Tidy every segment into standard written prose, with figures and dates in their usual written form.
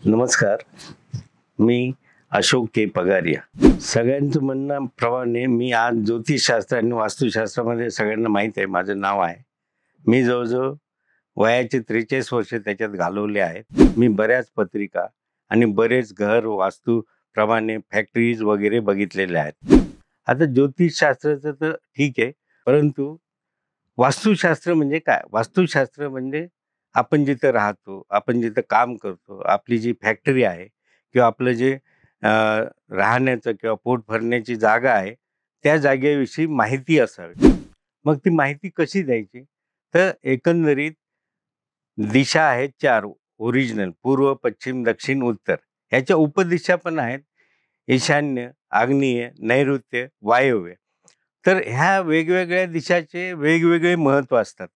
नमस्कार. मी अशोक के पगारिया. सगळ्यांचं म्हणण्याप्रमाणे मी आज ज्योतिषशास्त्र आणि वास्तुशास्त्रामध्ये सगळ्यांना माहीत आहे माझं नाव आहे. मी जवळजवळ वयाचे 43 वर्ष त्याच्यात घालवले आहेत. मी बऱ्याच पत्रिका आणि बरेच घर वास्तूप्रमाणे फॅक्टरीज वगैरे बघितलेले आहेत. आता ज्योतिषशास्त्राचं तर ठीक आहे, परंतु वास्तुशास्त्र म्हणजे काय? वास्तुशास्त्र म्हणजे आपण जिथं राहतो, आपण जिथं काम करतो, आपली जी फॅक्टरी आहे किंवा आपलं जे राहण्याचं किंवा पोट भरण्याची जागा आहे, त्या जागेविषयी माहिती असावी. मग ती माहिती कशी द्यायची? तर एकंदरीत दिशा आहेत 4 ओरिजिनल पूर्व, पश्चिम, दक्षिण, उत्तर. ह्याच्या उपदिशा पण आहेत. ईशान्य, आग्नेय, नैऋत्य, वायव्य. तर ह्या वेगवेगळ्या दिशाचे वेगवेगळे महत्त्व असतात.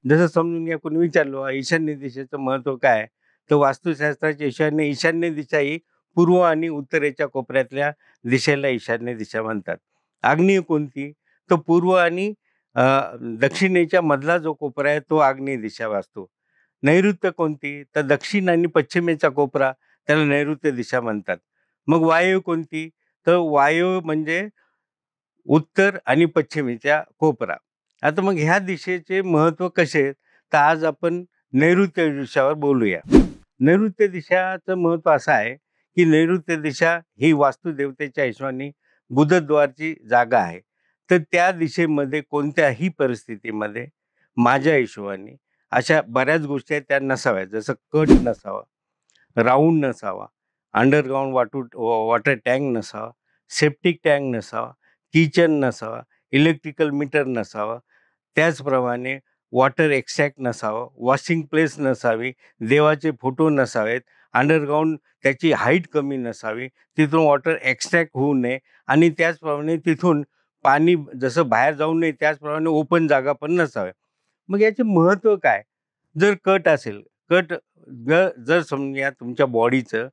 जसं समजून घ्या, कोणी विचारलं ईशान्य दिशेचं महत्त्व काय आहे? तर वास्तुशास्त्राच्या ईशान्य दिशा ही पूर्व आणि उत्तरेच्या कोपऱ्यातल्या दिशेला ईशान्य दिशा म्हणतात. आग्नेय कोणती? तर पूर्व आणि अ, दक्षिणेच्या मधला जो कोपरा आहे तो आग्नेय दिशा वाचतो. नैऋत्य कोणती? तर दक्षिण आणि पश्चिमेचा कोपरा, त्याला नैऋत्य दिशा म्हणतात. मग वायव्य कोणती? तर वायव्य म्हणजे उत्तर आणि पश्चिमेच्या कोपरा. आता मग ह्या दिशेचे महत्त्व कसे आहेत? तर आज आपण नैऋत्य दिशावर बोलूया. नैऋत्य दिशाचं महत्त्व असं आहे, की नैऋत्य दिशा ही वास्तुदेवतेच्या हिशोबाने बुधद्वारची जागा आहे. तर त्या दिशेमध्ये कोणत्याही परिस्थितीमध्ये माझ्या हिशोबाने अशा बऱ्याच गोष्टी आहेत त्या नसाव्यात. जसं कट नसावा, राउंड नसावा, अंडरग्राउंड वॉटर टँक नसावा, सेप्टिक टँक नसावा, किचन नसावा, इलेक्ट्रिकल मीटर नसावा, त्याचप्रमाणे वॉटर एक्सट्रॅक्ट नसावं, वॉशिंग प्लेस नसावी, देवाचे फोटो नसावेत, अंडरग्राउंड त्याची हाईट कमी नसावी, तिथून वॉटर एक्सट्रॅक्ट होऊ नये आणि त्याचप्रमाणे तिथून पाणी जसं बाहेर जाऊ नये त्याचप्रमाणे ओपन जागा पण नसाव्या. मग याचे महत्त्व काय? जर कट असेल, कट जर समजा तुमच्या बॉडीचं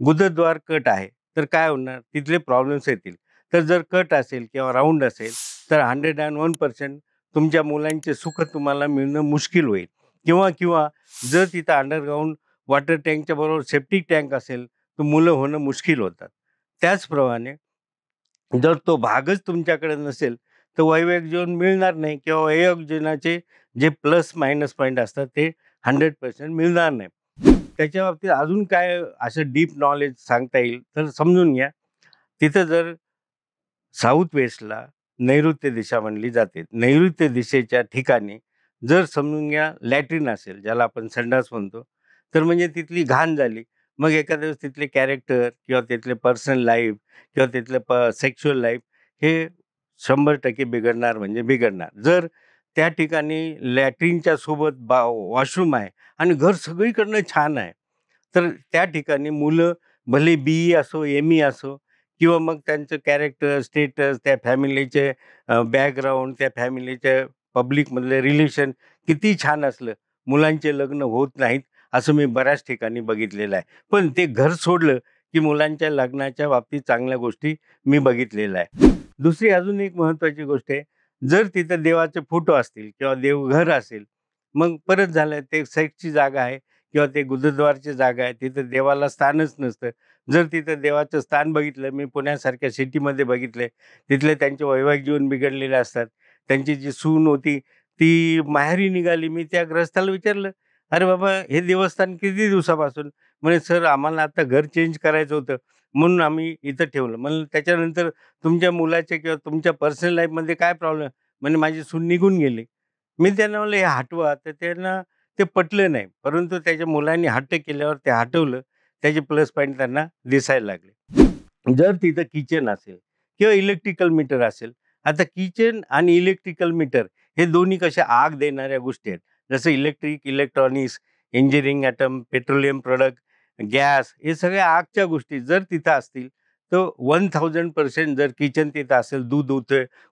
गुदद्वार कट आहे, तर काय होणार? तिथले प्रॉब्लेम्स येतील. तर जर कट असेल किंवा राउंड असेल, तर 101% तुमच्या मुलांचे सुख तुम्हाला मिळणं मुश्किल होईल. किंवा किंवा जर तिथं अंडरग्राउंड वॉटर टँकच्या बरोबर सेप्टिक टँक असेल, तर मुलं होणं मुश्किल होतात. त्याचप्रमाणे जर तो भागच तुमच्याकडे नसेल, तर वैवाहिक जीवन मिळणार नाही किंवा वैवाहिक जीवनाचे जे प्लस मायनस पॉईंट असतात ते 100% मिळणार नाही. त्याच्या बाबतीत अजून काय असं डीप नॉलेज सांगता येईल, तर समजून घ्या. तिथं जर साऊथ वेस्टला नैऋत्य दिशा म्हणली जाते. नैऋत्य दिशेच्या ठिकाणी जर समजून घ्या लॅट्रिन असेल, ज्याला आपण संडास म्हणतो, तर म्हणजे तिथली घाण झाली. मग एखाद्या वेळेस तिथले कॅरेक्टर किंवा तिथले पर्सनल लाईफ किंवा तिथलं सेक्शुअल लाईफ हे 100% बिघडणार म्हणजे बिघडणार. जर त्या ठिकाणी लॅट्रिनच्या सोबत वॉशरूम आहे आणि घर सगळीकडनं छान आहे, तर त्या ठिकाणी मुलं भले बी-ई असो, एम-ई असो किंवा मग त्यांचं कॅरेक्टर, स्टेटस, त्या फॅमिलीचे बॅकग्राऊंड, त्या फॅमिलीचे पब्लिकमधले रिलेशन किती छान असलं, मुलांचे लग्न होत नाहीत, असं मी बऱ्याच ठिकाणी बघितलेलं आहे. पण ते घर सोडलं, की मुलांच्या लग्नाच्या बाबतीत चांगल्या गोष्टी मी बघितलेल्या आहे. दुसरी अजून एक महत्त्वाची गोष्ट आहे, जर तिथं देवाचे फोटो असतील किंवा देवघर असेल, मग परत झालं ते सेक्सची जागा आहे किंवा ते गुरुद्वारची जागा आहे, तिथं देवाला स्थानच नसतं. जर तिथं देवाचं स्थान बघितलं, मी पुण्यासारख्या सिटीमध्ये बघितले, तिथले त्यांचे वैवाहिक जीवन बिघडलेले असतात. त्यांची जी सून होती, ती माहेरी निघाली. मी त्या गृहस्थाला विचारलं, "अरे बाबा, हे देवस्थान किती दिवसापासून?" म्हणे, "सर, आम्हाला आता घर चेंज करायचं होतं, म्हणून आम्ही इथं ठेवलं." म्हणलं, "त्याच्यानंतर तुमच्या मुलाच्या किंवा तुमच्या पर्सनल लाईफमध्ये काय प्रॉब्लेम?" म्हणे, "माझी सून निघून गेली." मी त्यांना म्हणलं, "हे हटवा." तर त्यांना ते पटलं नाही. परंतु त्याच्या मुलांनी हट्ट केल्यावर ते हटवलं. त्याचे प्लस पॉइंट त्यांना दिसायला लागले. जर तिथं किचन असेल किंवा इलेक्ट्रिकल मीटर असेल, आता किचन आणि इलेक्ट्रिकल मीटर हे दोन्ही कशा आग देणाऱ्या गोष्टी आहेत. जसं electric, electronics, engineering, atom, petroleum product, gas हे सगळ्या आगच्या गोष्टी जर तिथं असतील, तर 1000% जर किचन तिथं असेल, दूध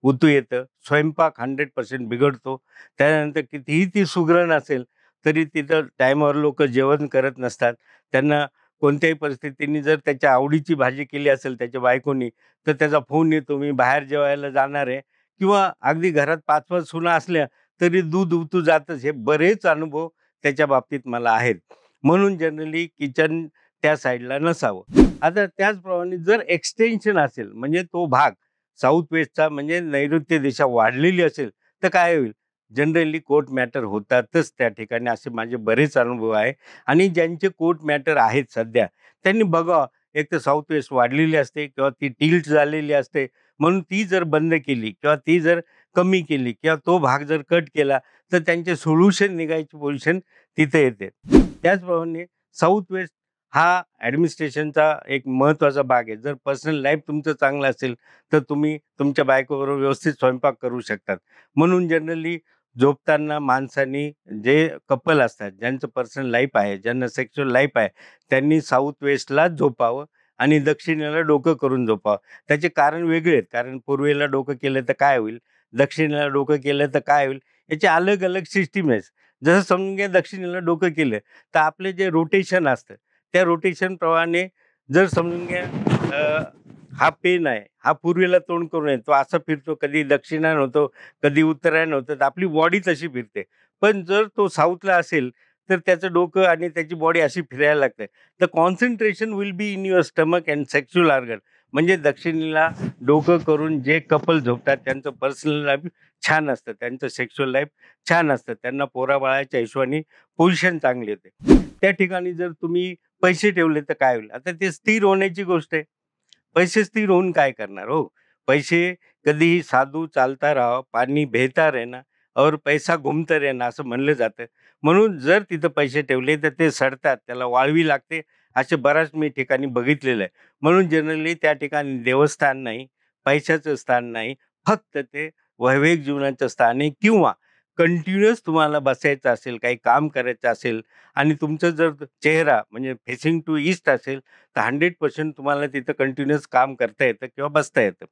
उतू येतं, स्वयंपाक 100% बिघडतो. त्यानंतर कितीही ती सुगरण असेल, तरी तिथं टाईमावर लोकं जेवण करत नसतात. त्यांना कोणत्याही परिस्थितीने जर त्याच्या आवडीची भाजी केली असेल त्याच्या बायकोनी, तर त्याचा फोन येतो, "मी बाहेर जेवायला जाणार आहे." किंवा अगदी घरात 5-5 सुना असल्या, तरी दूध उतू जातच. हे बरेच अनुभव त्याच्या बाबतीत मला आहेत. म्हणून जनरली किचन त्या साईडला नसावं. आता त्याचप्रमाणे जर एक्सटेन्शन असेल म्हणजे तो भाग साऊथ वेस्टचा म्हणजे नैऋत्य दिशा वाढलेली असेल तर काय होईल? जनरली कोर्ट मॅटर होतातच त्या ठिकाणी, असे माझे बरेच अनुभव आहे. आणि ज्यांचे कोर्ट मॅटर आहेत सध्या त्यांनी बघावं, एक तर साऊथ वेस्ट वाढलेली असते किंवा ती टिल्ट झालेली असते. म्हणून ती जर बंद केली किंवा ती जर कमी केली किंवा तो भाग जर कट केला तर त्यांचे सोल्युशन निघायची पोझिशन तिथे येते. त्याचप्रमाणे साऊथ वेस्ट हा ॲडमिनिस्ट्रेशनचा एक महत्त्वाचा भाग आहे. जर पर्सनल लाईफ तुमचं चांगलं असेल तर तुम्ही तुमच्या बायकोबरोबर व्यवस्थित स्वयंपाक करू शकतात. म्हणून जनरली झोपताना माणसांनी, जे कपल असतात, ज्यांचं पर्सनल लाईफ आहे, ज्यांना सेक्शुअल लाईफ आहे, त्यांनी साऊथ वेस्टलाच झोपावं आणि दक्षिणेला डोकं करून झोपावं. त्याचे कारण वेगळे आहेत. कारण पूर्वेला डोकं केलं तर काय होईल? दक्षिणेला डोकं केलं तर काय होईल? याचे अलग-अलग सिस्टीम आहेत. जसं समजून घ्या दक्षिणेला डोकं केलं तर आपले जे रोटेशन असतं, त्या रोटेशनप्रमाणे जर समजून घ्या हा पेन आहे, हा पूर्वेला तोंड करून आहे. तो असा फिरतो, कधी दक्षिणायन होतो, कधी उत्तरायण होतं, तर आपली बॉडी तशी फिरते. पण जर तो साऊथला असेल, तर त्याचं डोकं आणि त्याची बॉडी अशी फिरायला लागते. The concentration will be in your stomach and sexual organ. म्हणजे दक्षिणेला डोकं करून जे कपल झोपतात त्यांचं पर्सनल लाईफ छान असतं, त्यांचं सेक्शुअल लाईफ छान असतं. त्यांना पोराबाळाच्या हिशोबाने पोझिशन चांगली येते. त्या ठिकाणी जर तुम्ही पैसे ठेवले तर काय होईल? आता ते स्थिर होण्याची गोष्ट आहे. पैसे स्थिर होऊन काय करणार हो? पैसे कधीही साधू चालता राहो, पाणी बहता रहना और पैसा घुमता रहना असं म्हणलं जातं. म्हणून जर तिथं पैसे ठेवले तर ते सडतात, त्याला वाळवी लागते. असे बऱ्याच मी ठिकाणी बघितलेलं आहे. म्हणून जनरली त्या ठिकाणी देवस्थान नाही, पैशाचं स्थान नाही, फक्त ते वैवाहिक जीवनाचं स्थान आहे. किंवा कंटिन्युअस तुम्हाला बसायचं असेल, काही काम करायचं असेल आणि तुमचा जर चेहरा म्हणजे फेसिंग टू ईस्ट असेल तर 100% तुम्हाला तिथं कंटिन्युअस काम करता येतं किंवा बसता येतं.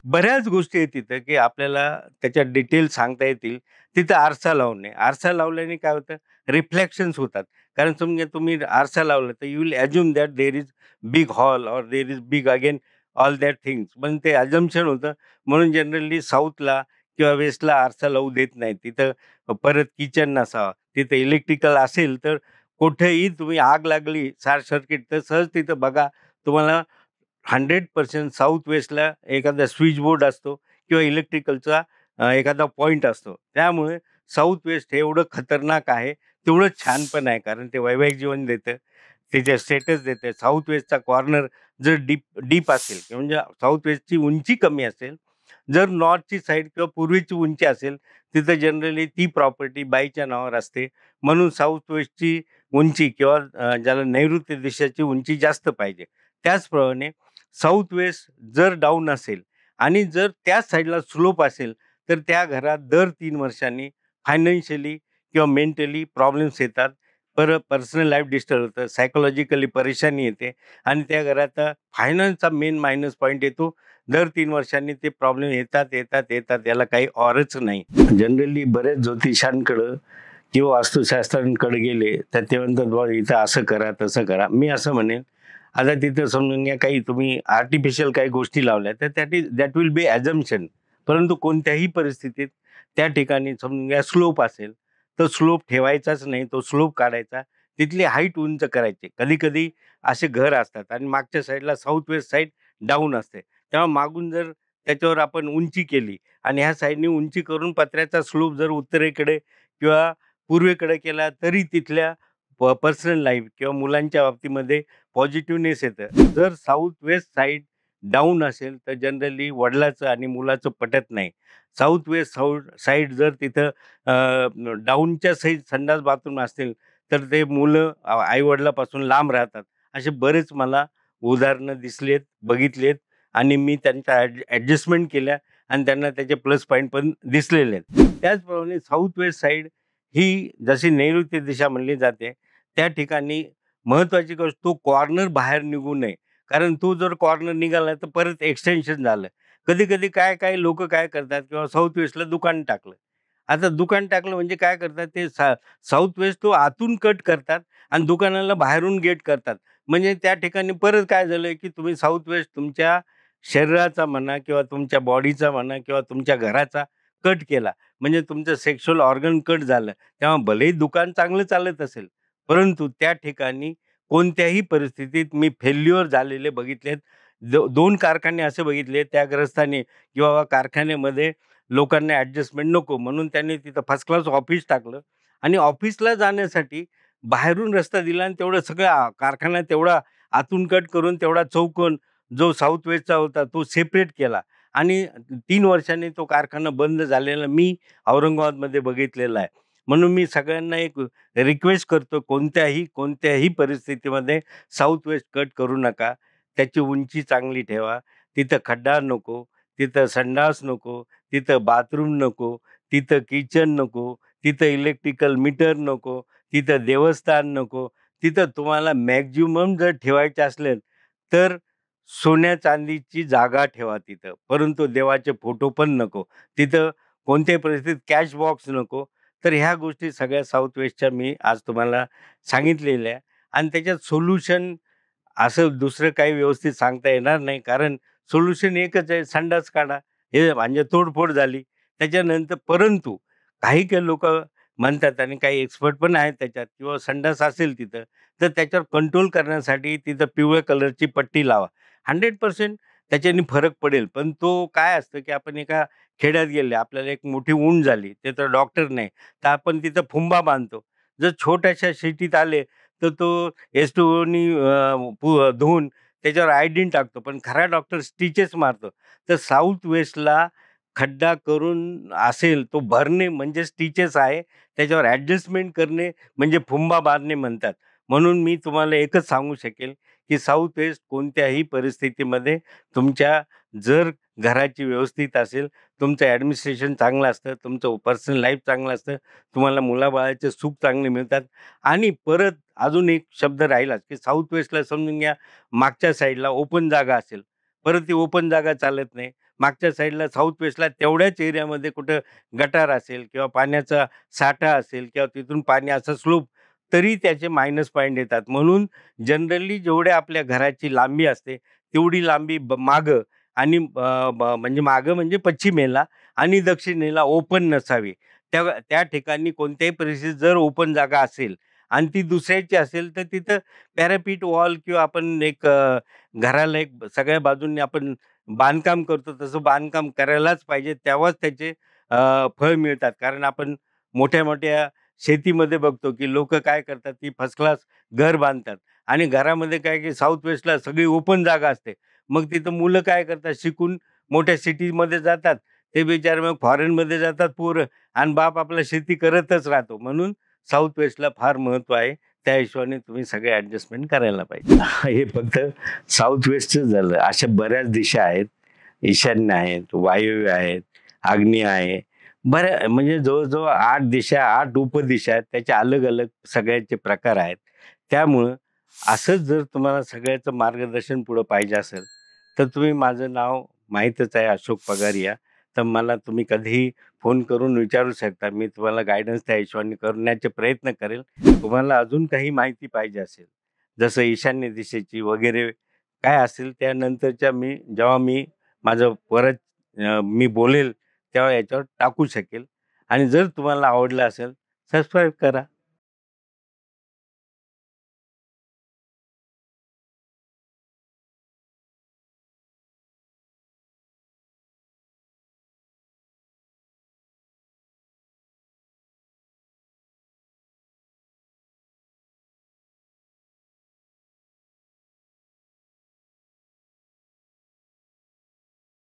बऱ्याच गोष्टी आहेत तिथं, की आपल्याला त्याच्यात डिटेल सांगता येतील. तिथं आरसा लावणे. आरसा लावल्याने काय होतं? रिफ्लेक्शन्स होतात. कारण समजा तुम्ही आरसा लावला तर you will assume that there is big hall or there is big again all that things. पण ते अझम्पशन होतं. म्हणून जनरली साऊथला किंवा वेस्टला आरसा लावू देत नाहीत. तिथं परत किचन नसावा. तिथं इलेक्ट्रिकल असेल तर कुठेही तुम्ही आग लागली, शॉर्ट सर्किट, तर सहज तिथं बघा तुम्हाला 100% साऊथ वेस्टला एखादा स्विच बोर्ड असतो किंवा इलेक्ट्रिकलचा एखादा पॉइंट असतो. त्यामुळे साऊथ वेस्ट हे एवढं खतरनाक आहे, तेवढं छान पण आहे. कारण ते वैवाहिक जीवन देतं, त्याचे स्टेटस देतं. साऊथ वेस्टचा कॉर्नर जर डीप डीप असेल किंवा म्हणजे साऊथ वेस्टची उंची कमी असेल, जर नॉर्थची साईड किंवा पूर्वेची उंची असेल, तिथं जनरली ती प्रॉपर्टी बाईच्या नावावर असते. म्हणून साऊथ वेस्टची उंची किंवा ज्याला नैऋत्य दिशेची उंची जास्त पाहिजे. त्याचप्रमाणे साऊथ वेस्ट जर डाऊन असेल आणि जर त्याच साईडला स्लोप असेल, तर त्या घरात दर 3 वर्षांनी फायनान्शियली किंवा मेंटली प्रॉब्लेम्स येतात. पर्सनल लाईफ डिस्टर्ब होतं, सायकॉलॉजिकली परेशानी येते आणि त्या घरात फायनान्सचा मेन मायनस पॉइंट येतो. दर 3 वर्षांनी ते प्रॉब्लेम येतात, येतात, येतात. याला काही ऑरच नाही. जनरली बऱ्याच ज्योतिषांकडं किंवा वास्तुशास्त्रांकडे गेले तर ते म्हणतात, "बुवा इथं असं करा, तसं करा." मी असं म्हणेन, आता तिथं समजून घ्या काही तुम्ही आर्टिफिशियल काही गोष्टी लावल्या तर दॅट विल बी अझम्पशन. परंतु कोणत्याही परिस्थितीत त्या ठिकाणी समजून घ्या स्लोप असेल, तर स्लोप ठेवायचाच नाही, तो स्लोप काढायचा. तिथली हाईट उंच करायची. कधी-कधी असे घर असतात आणि मागच्या साईडला साऊथ वेस्ट साईड डाऊन असते. तेव्हा मागून जर त्याच्यावर आपण उंची केली आणि ह्या साईडनी उंची करून पत्र्याचा स्लोप जर उत्तरेकडे किंवा पूर्वेकडे केला तरी तिथल्या पर्सनल लाईफ किंवा मुलांच्या बाबतीमध्ये पॉझिटिव्हनेस येतं. जर साऊथ वेस्ट साईड डाऊन असेल तर जनरली वडिलाचं आणि मुलाचं पटत नाही. साऊथ वेस्ट साईड जर तिथं डाऊनच्या साईड संडास बाथरूम असतील तर ते मुलं आई-वडिलापासून लांब राहतात. असे बरेच मला उदाहरणं दिसलेत, बघितलेत आणि मी त्यांच्या ॲडजस्टमेंट केल्या आणि त्यांना त्याचे प्लस पॉइंट पण दिसलेले आहेत. त्याचप्रमाणे साऊथ वेस्ट साईड ही जशी नैऋत्य दिशा म्हणली जाते, त्या ठिकाणी महत्त्वाची गोष्ट तो कॉर्नर बाहेर निघू नये. कारण तो जर कॉर्नर निघाला तर परत एक्सटेन्शन झालं. कधी-कधी काय लोकं काय करतात किंवा साऊथ वेस्टला दुकान टाकलं. आता दुकान टाकलं म्हणजे काय करतात ते साऊथ वेस्ट तो आतून कट करतात आणि दुकानाला बाहेरून गेट करतात. म्हणजे त्या ठिकाणी परत काय झालंय, की तुम्ही साऊथ वेस्ट तुमच्या शरीराचा म्हणा किंवा तुमच्या बॉडीचा म्हणा किंवा तुमच्या घराचा कट केला. म्हणजे तुमचं सेक्शुअल ऑर्गन कट झालं. तेव्हा भलेही दुकान चांगलं चालत असेल, परंतु त्या ठिकाणी कोणत्याही परिस्थितीत मी फेल्युअर झालेले बघितलेत. 2 कारखाने असे बघितले त्या ग्रस्तांनी, की बाबा कारखान्यामध्ये लोकांना ॲडजस्टमेंट नको म्हणून त्यांनी तिथं फर्स्ट क्लास ऑफिस टाकलं आणि ऑफिसला जाण्यासाठी बाहेरून रस्ता दिला आणि तेवढं सगळं कारखाना तेवढा आतून कट करून तेवढा चौकोन जो साऊथ वेस्टचा होता तो सेपरेट केला आणि 3 वर्षांनी तो कारखाना बंद झालेला मी औरंगाबादमध्ये बघितलेला आहे. म्हणून मी सगळ्यांना एक रिक्वेस्ट करतो, कोणत्याही परिस्थितीमध्ये साऊथ वेस्ट कट करू नका. त्याची उंची चांगली ठेवा. तिथं खड्डा नको, तिथं संडास नको, तिथं बाथरूम नको, तिथं किचन नको, तिथं इलेक्ट्रिकल मीटर नको, तिथं देवस्थान नको. तिथं तुम्हाला मॅक्सिमम जर ठेवायचे असले, तर सोन्या-चांदीची जागा ठेवा तिथं. परंतु देवाचे फोटो पण नको. तिथं कोणत्याही परिस्थितीत कॅश बॉक्स नको. तर ह्या गोष्टी सगळ्या साऊथ वेस्टच्या मी आज तुम्हाला सांगितलेल्या आहे आणि त्याच्यात सोल्युशन असं दुसरं काही व्यवस्थित सांगता येणार नाही. कारण सोल्युशन एकच आहे, संडास काढा. हे म्हणजे तोडफोड झाली. त्याच्यानंतर परंतु काही लोकं म्हणतात आणि काही एक्सपर्ट पण आहेत त्याच्यात किंवा संडास असेल तिथं, तर त्याच्यावर कंट्रोल करण्यासाठी तिथं पिवळ्या कलरची पट्टी लावा. 100% त्याच्याने फरक पडेल. पण तो काय असतं, की आपण एका खेड्यात गेले, आपल्याला एक मोठी ऊंड झाली, तिथं डॉक्टर नाही, तर आपण तिथं फुंबा बांधतो. जर छोट्याशा सिटीत आले, तर तो एस2ओनी धुवून त्याच्यावर आयोडीन टाकतो. पण खरा डॉक्टर स्टिचेस मारतो. तर साऊथ वेस्टला खड्डा करून असेल, तो भरणे म्हणजे स्टिचेस आहे. त्याच्यावर ॲडजस्टमेंट करणे म्हणजे फुंबा बांधणे म्हणतात. म्हणून मी तुम्हाला एकच सांगू शकेल, की साऊथ वेस्ट कोणत्याही परिस्थितीमध्ये तुमच्या जर घराची व्यवस्थित असेल, तुमचं ॲडमिनिस्ट्रेशन चांगलं असतं, तुमचं पर्सनल लाईफ चांगलं असतं, तुम्हाला मुलाबाळाचे सुख चांगले मिळतात आणि परत अजून एक शब्द राहिलाच, की साऊथ वेस्टला समजून घ्या मागच्या साईडला ओपन जागा असेल, परत ती ओपन जागा चालत नाही. मागच्या साईडला साऊथ वेस्टला तेवढ्याच एरियामध्ये कुठं गटार असेल किंवा पाण्याचा साठा असेल किंवा तिथून पाणी असं स्लोप तरी त्याचे मायनस पॉइंट येतात. म्हणून जनरली जेवढ्या आपल्या घराची लांबी असते, तेवढी लांबी मागं आणि म्हणजे मागं म्हणजे पश्चिमेला आणि दक्षिणेला ओपन नसावी. त्या त्या ठिकाणी कोणत्याही परिस्थितीत जर ओपन जागा असेल आणि ती दुसऱ्याची असेल, तर तिथं पॅरापीट वॉल किंवा आपण एक घराला एक सगळ्या बाजूंनी आपण बांधकाम करतो, तसं बांधकाम करायलाच पाहिजे. तेव्हाच त्याचे फळ मिळतात. कारण आपण मोठ्या-मोठ्या शेतीमध्ये बघतो, की लोकं काय करतात, की फर्स्ट क्लास घर बांधतात आणि घरामध्ये काय, की साऊथ वेस्टला सगळी ओपन जागा असते. मग तिथं मुलं काय करतात, शिकून मोठ्या सिटीमध्ये जातात. ते बिचारे मग फॉरेनमध्ये जातात पोरं आणि बाप आपला शेती करतच राहतो. म्हणून साऊथ वेस्टला फार महत्त्व आहे. त्या हिशोबाने तुम्ही सगळे ॲडजस्टमेंट करायला पाहिजे. हे फक्त साऊथ वेस्टच झालं. अशा बऱ्याच दिशा आहेत. ईशान्य आहेत, वायव्य आहेत, आग्नेय आहे. बऱ्या म्हणजे जवळ-जवळ 8 दिशा, 8 उपदिशा आहेत. त्याचे अलग-अलग सगळ्याचे प्रकार आहेत. त्यामुळं असंच जर तुम्हाला सगळ्याचं मार्गदर्शन पुढं पाहिजे असेल, तर तुम्ही माझं नाव माहीतच आहे अशोक पगारिया. तर मला तुम्ही कधीही फोन करून विचारू शकता. मी तुम्हाला गाईडन्स त्या हिशोबाने करण्याचे प्रयत्न करेल. तुम्हाला अजून काही माहिती पाहिजे असेल, जसं ईशान्य दिशेची वगैरे काय असेल त्यानंतरच्या जेव्हा मी माझं परत मी बोलेल तेव्हा याच्यावर टाकू शकेल आणि जर तुम्हाला आवडलं असेल सबस्क्राईब करा.